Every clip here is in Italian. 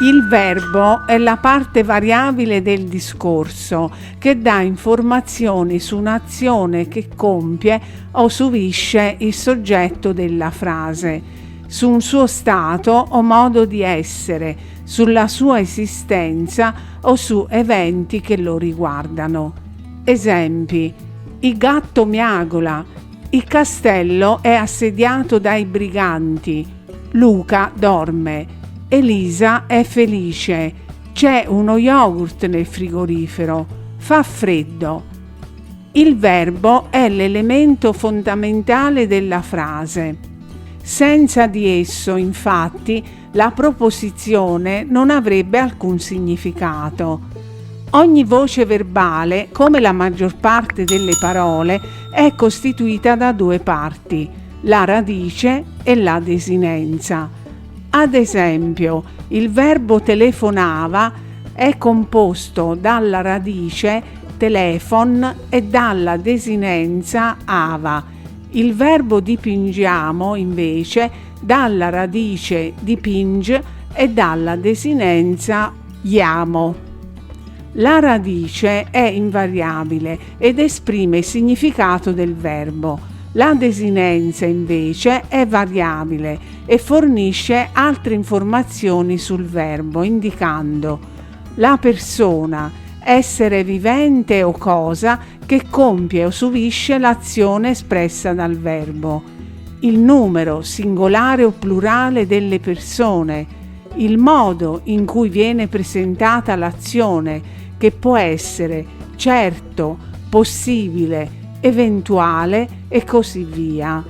Il verbo è la parte variabile del discorso che dà informazioni su un'azione che compie o subisce il soggetto della frase, su un suo stato o modo di essere, sulla sua esistenza o su eventi che lo riguardano. Esempi: il gatto miagola, il castello è assediato dai briganti, Luca dorme, Elisa è felice, c'è uno yogurt nel frigorifero, fa freddo. Il verbo è l'elemento fondamentale della frase. Senza di esso, infatti, la proposizione non avrebbe alcun significato. Ogni voce verbale, come la maggior parte delle parole, è costituita da due parti, la radice e la desinenza. Ad esempio, il verbo telefonava è composto dalla radice telefon e dalla desinenza ava. Il verbo dipingiamo, invece, dalla radice dipinge e dalla desinenza iamo. La radice è invariabile ed esprime il significato del verbo. La desinenza invece è variabile e fornisce altre informazioni sul verbo, indicando la persona, essere vivente o cosa che compie o subisce l'azione espressa dal verbo, il numero singolare o plurale delle persone, il modo in cui viene presentata l'azione, che può essere certo, possibile, eventuale e così via.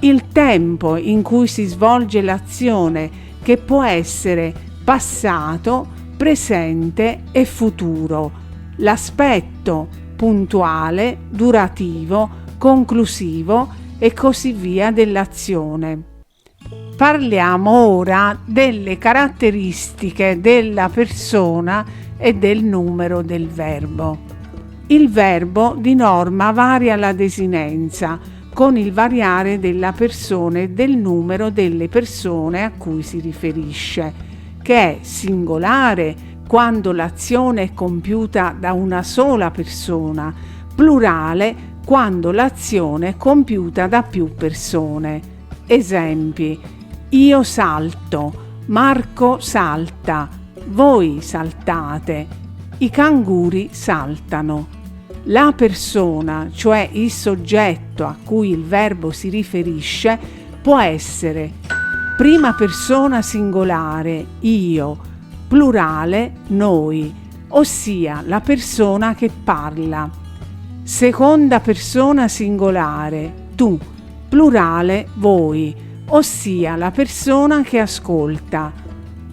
Il tempo in cui si svolge l'azione, che può essere passato, presente e futuro. L'aspetto puntuale, durativo, conclusivo e così via dell'azione. Parliamo ora delle caratteristiche della persona e del numero del verbo. Il verbo di norma varia la desinenza con il variare della persona e del numero delle persone a cui si riferisce, che è singolare quando l'azione è compiuta da una sola persona, plurale quando l'azione è compiuta da più persone. Esempi: io salto, Marco salta, voi saltate, i canguri saltano. La persona, cioè il soggetto a cui il verbo si riferisce, può essere prima persona singolare, io, plurale, noi, ossia la persona che parla. Seconda persona singolare, tu, plurale, voi, ossia la persona che ascolta.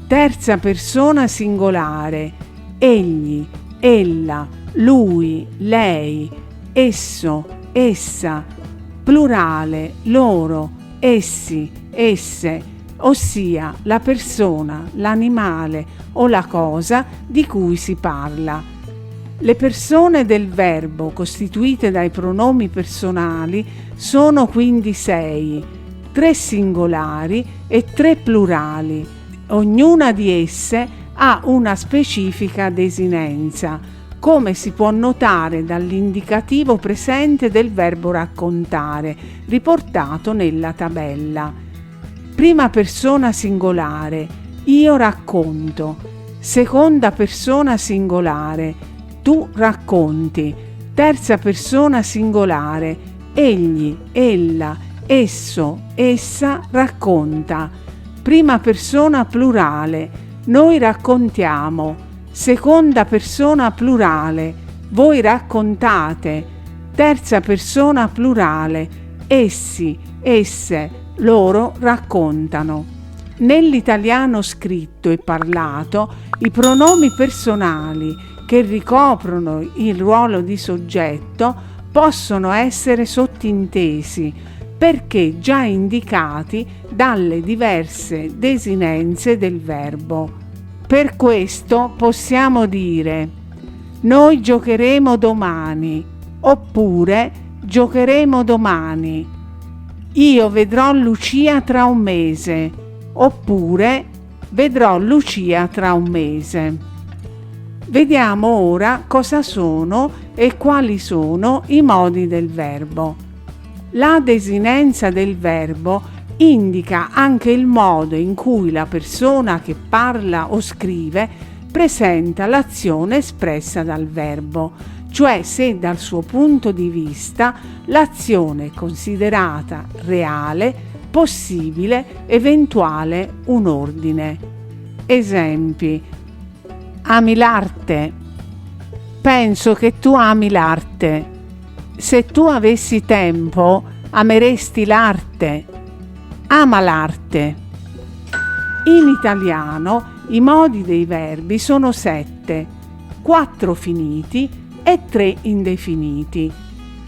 Terza persona singolare, egli, ella, lui, lei, esso, essa, plurale, loro, essi, esse, ossia la persona, l'animale o la cosa di cui si parla. Le persone del verbo costituite dai pronomi personali sono quindi 6, 3 singolari e 3 plurali. Ognuna di esse ha una specifica desinenza, come si può notare dall'indicativo presente del verbo raccontare, riportato nella tabella. Prima persona singolare, io racconto. Seconda persona singolare, tu racconti. Terza persona singolare, egli, ella, esso, essa racconta. Prima persona plurale, noi raccontiamo. Seconda persona plurale, voi raccontate. Terza persona plurale, essi, esse, loro raccontano. Nell'italiano scritto e parlato, i pronomi personali che ricoprono il ruolo di soggetto possono essere sottintesi perché già indicati dalle diverse desinenze del verbo. Per questo possiamo dire: noi giocheremo domani, oppure giocheremo domani. Io vedrò Lucia tra un mese, oppure Vedrò Lucia tra un mese. Vediamo ora cosa sono e quali sono i modi del verbo. La desinenza del verbo indica anche il modo in cui la persona che parla o scrive presenta l'azione espressa dal verbo, cioè se dal suo punto di vista l'azione è considerata reale, possibile, eventuale, un ordine. Esempi: ami l'arte. Penso che tu ami l'arte. Se tu avessi tempo, ameresti l'arte. Ama l'arte. In italiano i modi dei verbi sono 7, 4 finiti e 3 indefiniti.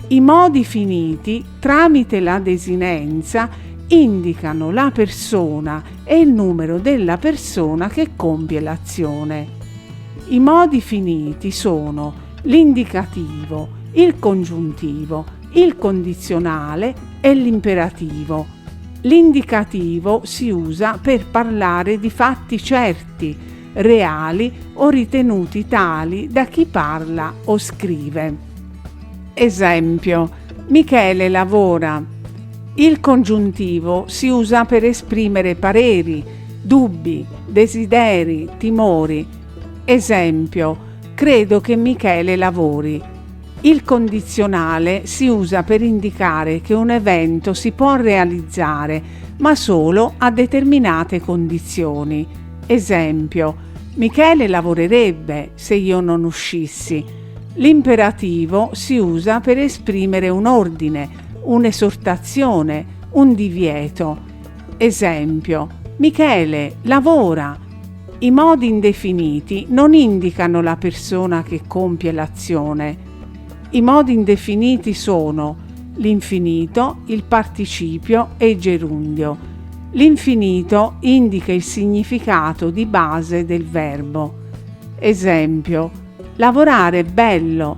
I modi finiti, tramite la desinenza, indicano la persona e il numero della persona che compie l'azione. I modi finiti sono l'indicativo, il congiuntivo, il condizionale e l'imperativo. L'indicativo si usa per parlare di fatti certi, reali o ritenuti tali da chi parla o scrive. Esempio: Michele lavora. Il congiuntivo si usa per esprimere pareri, dubbi, desideri, timori. Esempio: credo che Michele lavori. Il condizionale si usa per indicare che un evento si può realizzare, ma solo a determinate condizioni. Esempio: Michele lavorerebbe se io non uscissi. L'imperativo si usa per esprimere un ordine, un'esortazione, un divieto. Esempio: Michele lavora. I modi indefiniti non indicano la persona che compie l'azione. I modi indefiniti sono l'infinito, il participio e il gerundio. L'infinito indica il significato di base del verbo. Esempio: lavorare è bello.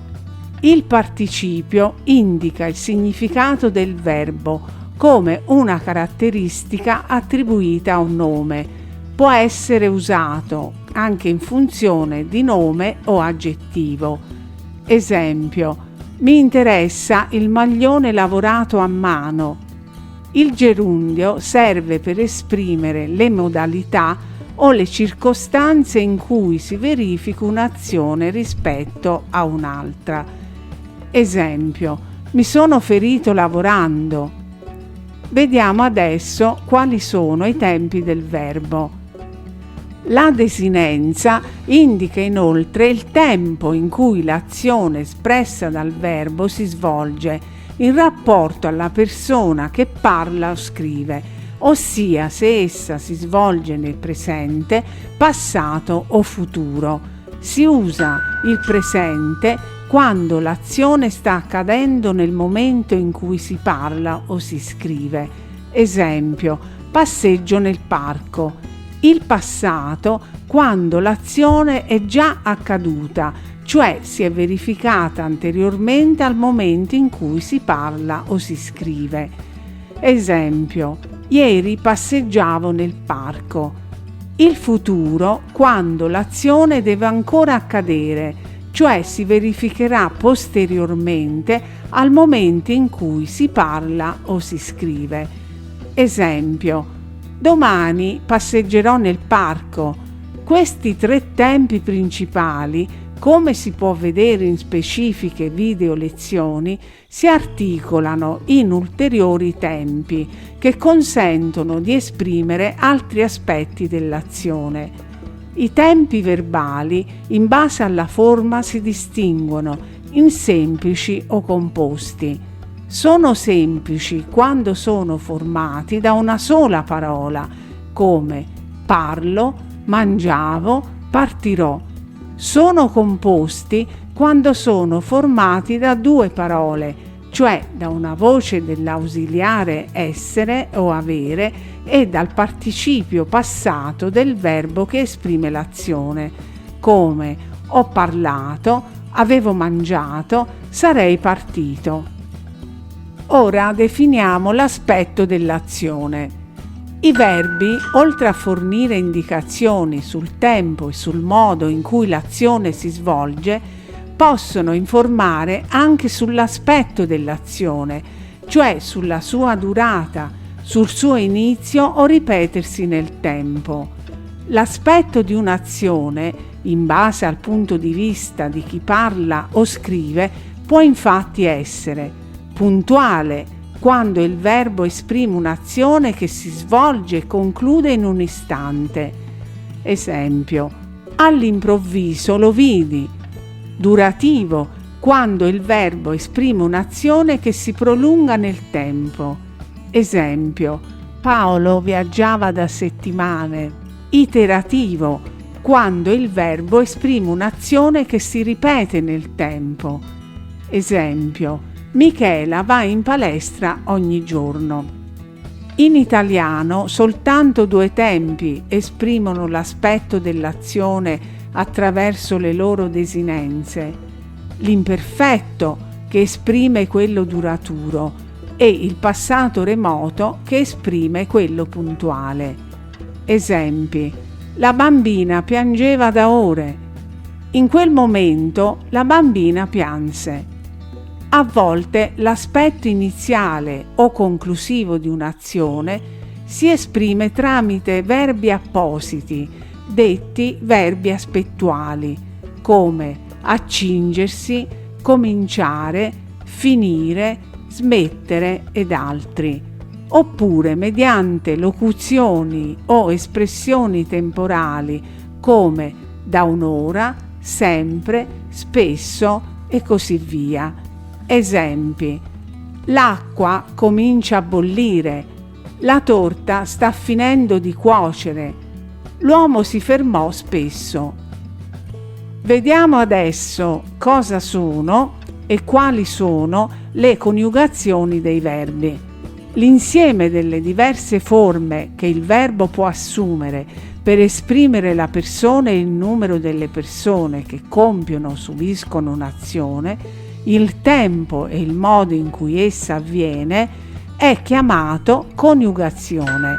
Il participio indica il significato del verbo come una caratteristica attribuita a un nome. Può essere usato anche in funzione di nome o aggettivo. Esempio: mi interessa il maglione lavorato a mano. Il gerundio serve per esprimere le modalità o le circostanze in cui si verifica un'azione rispetto a un'altra. Esempio: mi sono ferito lavorando. Vediamo adesso quali sono i tempi del verbo. La desinenza indica inoltre il tempo in cui l'azione espressa dal verbo si svolge in rapporto alla persona che parla o scrive, ossia se essa si svolge nel presente, passato o futuro. Si usa il presente quando l'azione sta accadendo nel momento in cui si parla o si scrive. Esempio: passeggio nel parco. Il passato quando l'azione è già accaduta, cioè si è verificata anteriormente al momento in cui si parla o si scrive. Esempio: ieri passeggiavo nel parco. Il futuro quando l'azione deve ancora accadere, cioè si verificherà posteriormente al momento in cui si parla o si scrive. Esempio: domani passeggerò nel parco. Questi 3 tempi principali, come si può vedere in specifiche video lezioni, si articolano in ulteriori tempi che consentono di esprimere altri aspetti dell'azione. I tempi verbali, in base alla forma, si distinguono in semplici o composti. Sono semplici quando sono formati da una sola parola, come parlo, mangiavo, partirò. Sono composti quando sono formati da 2 parole, cioè da una voce dell'ausiliare essere o avere e dal participio passato del verbo che esprime l'azione, come ho parlato, avevo mangiato, sarei partito. Ora definiamo l'aspetto dell'azione. I verbi, oltre a fornire indicazioni sul tempo e sul modo in cui l'azione si svolge, possono informare anche sull'aspetto dell'azione, cioè sulla sua durata, sul suo inizio o ripetersi nel tempo. L'aspetto di un'azione, in base al punto di vista di chi parla o scrive, può infatti essere puntuale, quando il verbo esprime un'azione che si svolge e conclude in un istante. Esempio: all'improvviso lo vidi. Durativo, quando il verbo esprime un'azione che si prolunga nel tempo. Esempio: Paolo viaggiava da settimane. Iterativo, quando il verbo esprime un'azione che si ripete nel tempo. Esempio: Michela va in palestra ogni giorno. In italiano soltanto due tempi esprimono l'aspetto dell'azione attraverso le loro desinenze: l'imperfetto, che esprime quello duraturo, e il passato remoto, che esprime quello puntuale. Esempi: la bambina piangeva da ore. In quel momento la bambina pianse. A volte l'aspetto iniziale o conclusivo di un'azione si esprime tramite verbi appositi, detti verbi aspettuali, come accingersi, cominciare, finire, smettere ed altri, oppure mediante locuzioni o espressioni temporali come da un'ora, sempre, spesso e così via. Esempi: l'acqua comincia a bollire, la torta sta finendo di cuocere, l'uomo si fermò spesso. Vediamo adesso cosa sono e quali sono le coniugazioni dei verbi. L'insieme delle diverse forme che il verbo può assumere per esprimere la persona e il numero delle persone che compiono o subiscono un'azione, il tempo e il modo in cui essa avviene, è chiamato coniugazione.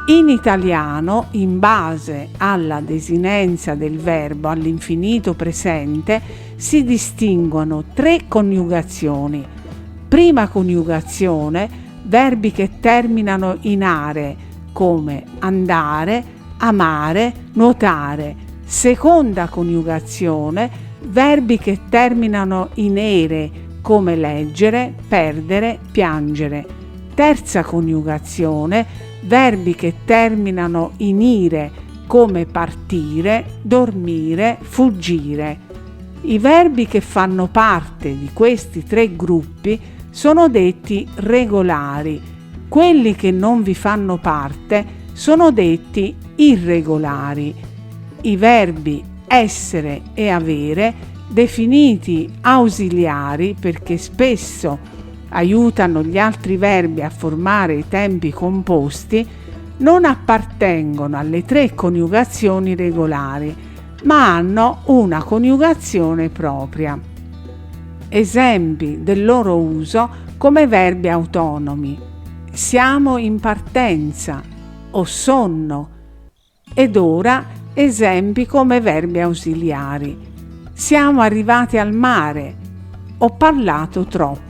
In italiano, in base alla desinenza del verbo all'infinito presente, si distinguono tre coniugazioni. Prima coniugazione: verbi che terminano in are, come andare, amare, nuotare. Seconda coniugazione: verbi che terminano in ere, come leggere, perdere, piangere. Terza coniugazione: verbi che terminano in ire, come partire, dormire, fuggire. I verbi che fanno parte di questi tre gruppi sono detti regolari. Quelli che non vi fanno parte sono detti irregolari. I verbi essere e avere, definiti ausiliari perché spesso aiutano gli altri verbi a formare i tempi composti, non appartengono alle tre coniugazioni regolari, ma hanno una coniugazione propria. Esempi del loro uso come verbi autonomi: siamo in partenza o sonno. Ed ora esempi come verbi ausiliari: siamo arrivati al mare, ho parlato troppo.